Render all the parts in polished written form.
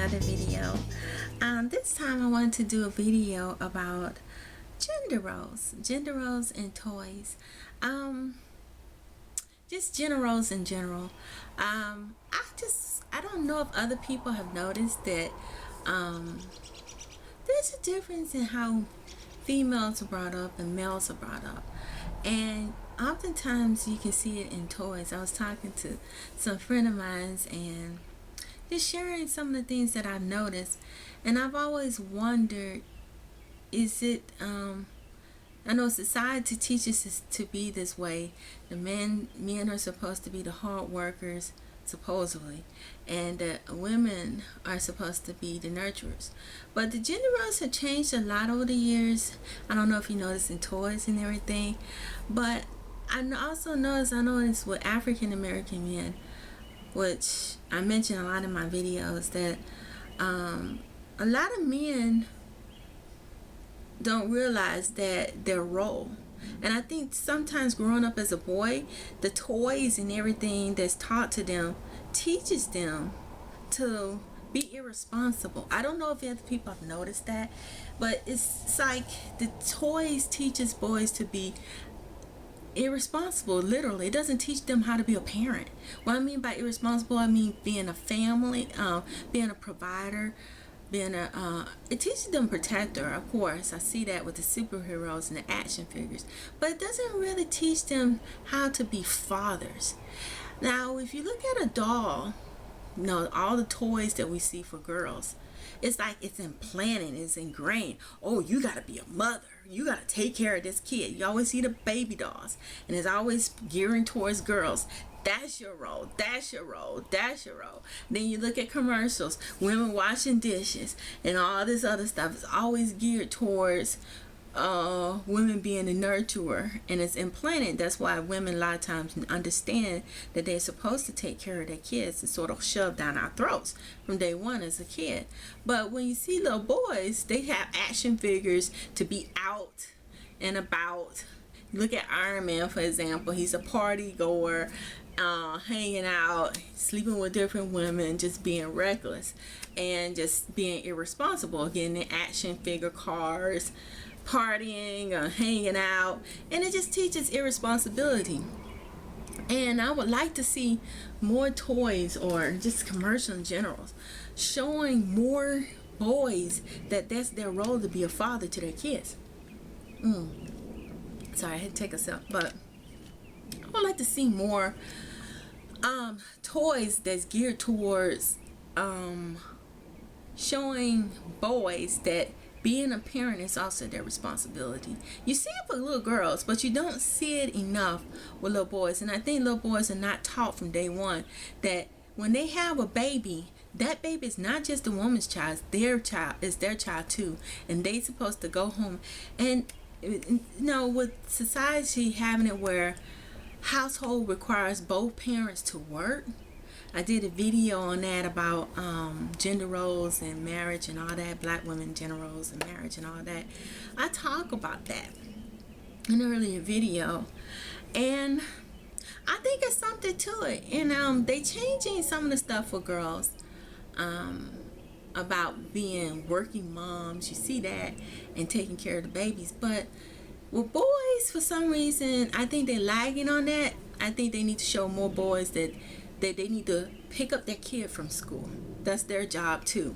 another video. This time I wanted to do a video about gender roles and toys. Just gender roles in general. I don't know if other people have noticed that there's a difference in how females are brought up and males are brought up, and oftentimes you can see it in toys. I was talking to some friend of mine and just sharing some of the things that I've noticed, and I've always wondered, is it I know society teaches us to be this way. The men are supposed to be the hard workers, supposedly, and women are supposed to be the nurturers. But the gender roles have changed a lot over the years. I don't know if you notice in toys and everything, but I also noticed with African American men, which I mention a lot in my videos, that a lot of men don't realize that their role. And I think sometimes growing up as a boy, the toys and everything that's taught to them teaches them to be irresponsible. I don't know if other people have noticed that, but it's like the toys teaches boys to be irresponsible. Literally, it doesn't teach them how to be a parent. What I mean by irresponsible, I mean being a family, being a provider, it teaches them protector. Of course, I see that with the superheroes and the action figures, but it doesn't really teach them how to be fathers. Now, if you look at a doll, all the toys that we see for girls, it's like it's implanted, it's ingrained. Oh, you gotta be a mother, you gotta take care of this kid. You always see the baby dolls, and it's always gearing towards girls. That's your role, that's your role, that's your role. Then you look at commercials, women washing dishes and all this other stuff. It's always geared towards women being a nurturer, and it's implanted. That's why women a lot of times understand that they're supposed to take care of their kids. It's sort of shoved down our throats from day one as a kid. But when you see little boys, they have action figures to be out and about. Look at Iron Man, for example. He's a party goer, hanging out, sleeping with different women, just being reckless and just being irresponsible, getting in action figure cars, partying or hanging out, and it just teaches irresponsibility. And I would like to see more toys or just commercial in general showing more boys that that's their role, to be a father to their kids. Sorry, I had to take a sip, but I would like to see more toys that's geared towards showing boys that being a parent is also their responsibility. You see it for little girls, but you don't see it enough with little boys. And I think little boys are not taught from day one that when they have a baby, that baby is not just the woman's child, it's their child too. And they supposed to go home. And with society having it where household requires both parents to work, I did a video on that about gender roles and marriage and all that, black women gender roles and marriage and all that. I talk about that in an earlier video, and I think it's something to it. And they changing some of the stuff for girls about being working moms. You see that, and taking care of the babies. But with boys, for some reason, I think they're lagging on that. I think they need to show more boys that they need to pick up their kid from school. That's their job too.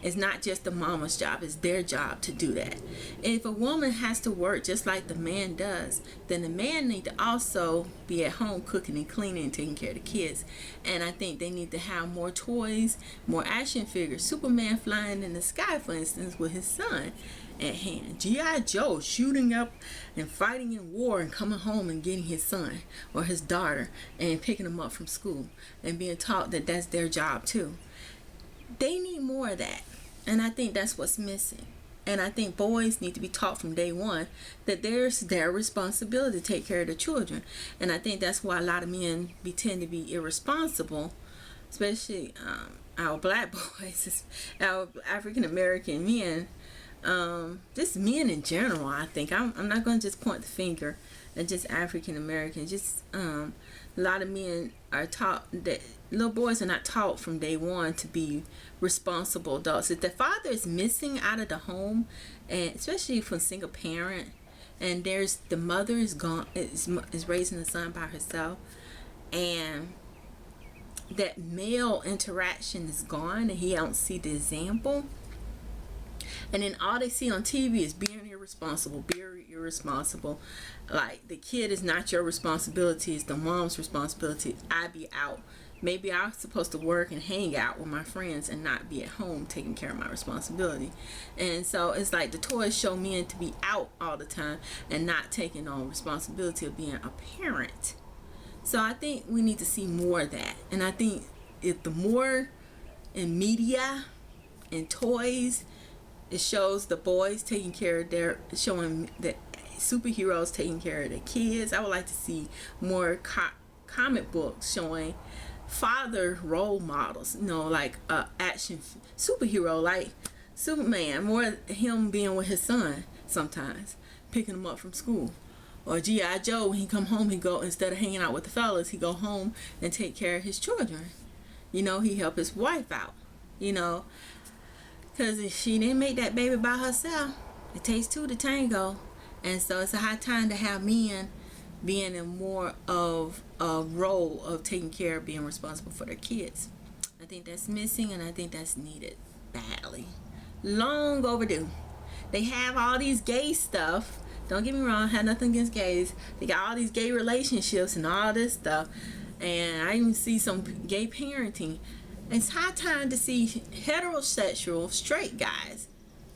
It's not just the mama's job, it's their job to do that. And if a woman has to work just like the man does, then the man need to also be at home cooking and cleaning and taking care of the kids. And I think they need to have more toys, more action figures. Superman flying in the sky, for instance, with his son at hand. G.I. Joe shooting up and fighting in war and coming home and getting his son or his daughter and picking them up from school and being taught that that's their job too. They need more of that, and I think that's what's missing. And I think boys need to be taught from day one that there's their responsibility to take care of the children. And I think that's why a lot of men tend to be irresponsible, especially our black boys, our African American men. Just men in general. I think I'm not going to just point the finger at just African Americans. Just a lot of men are taught that, a little boys are not taught from day one to be responsible adults. If the father is missing out of the home, and especially from single parent, and there's the mother is gone, is raising the son by herself, and that male interaction is gone, and he don't see the example, and then all they see on TV is being irresponsible, like the kid is not your responsibility, it's the mom's responsibility. I be out. Maybe I'm supposed to work and hang out with my friends and not be at home taking care of my responsibility. And so it's like the toys show men to be out all the time and not taking on responsibility of being a parent. So I think we need to see more of that. And I think if the more in media and toys, it shows the boys taking care of their, showing the superheroes taking care of their kids. I would like to see more comic books showing father role models, like action superhero like Superman, more him being with his son sometimes, picking him up from school. Or G.I. Joe, when he come home, he go, instead of hanging out with the fellas, he go home and take care of his children. He help his wife out, because if she didn't make that baby by herself, it takes two to tango. And so it's a high time to have men being in more of a role of taking care of being responsible for their kids. I think that's missing, and I think that's needed badly. Long overdue. They have all these gay stuff. Don't get me wrong, I have nothing against gays. They got all these gay relationships and all this stuff. And I even see some gay parenting. It's high time to see heterosexual straight guys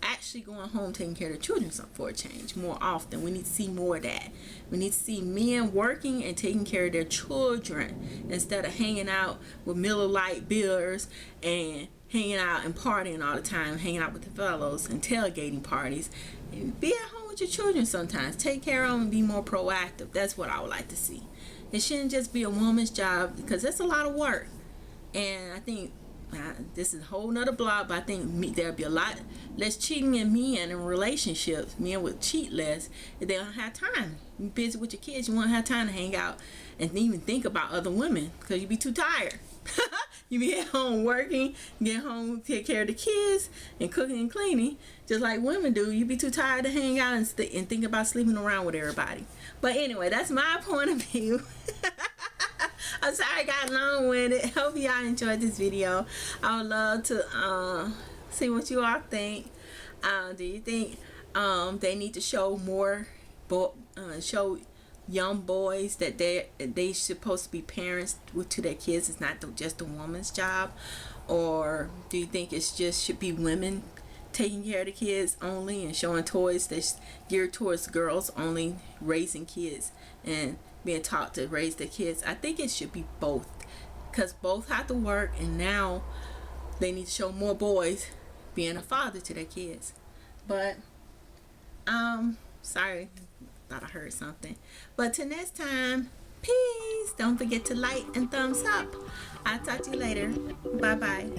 actually going home taking care of their children for a change more often. We need to see more of that. We need to see men working and taking care of their children instead of hanging out with Miller Lite beers and hanging out and partying all the time, hanging out with the fellows and tailgating parties. And be at home with your children sometimes. Take care of them and be more proactive. That's what I would like to see. It shouldn't just be a woman's job, because that's a lot of work. And I think this is a whole nother blog, but I think there'll be a lot less cheating in men in relationships. Men would cheat less if they don't have time. You're busy with your kids, you won't have time to hang out and even think about other women, because you'd be too tired. You be at home working, get home, take care of the kids, and cooking and cleaning, just like women do. You be too tired to hang out and think about sleeping around with everybody. But anyway, that's my point of view. I'm sorry I got long with it. Hope y'all enjoyed this video. I would love to see what you all think. Do you think they need to show more, show young boys that they supposed to be parents to their kids? It's not just a woman's job? Or do you think it's just should be women taking care of the kids only and showing toys that's geared towards girls only, raising kids and being taught to raise their kids? I think it should be both, because both have to work, and now they need to show more boys being a father to their kids. But sorry, thought I heard something. But till next time, peace. Don't forget to like and thumbs up. I'll talk to you later. Bye bye.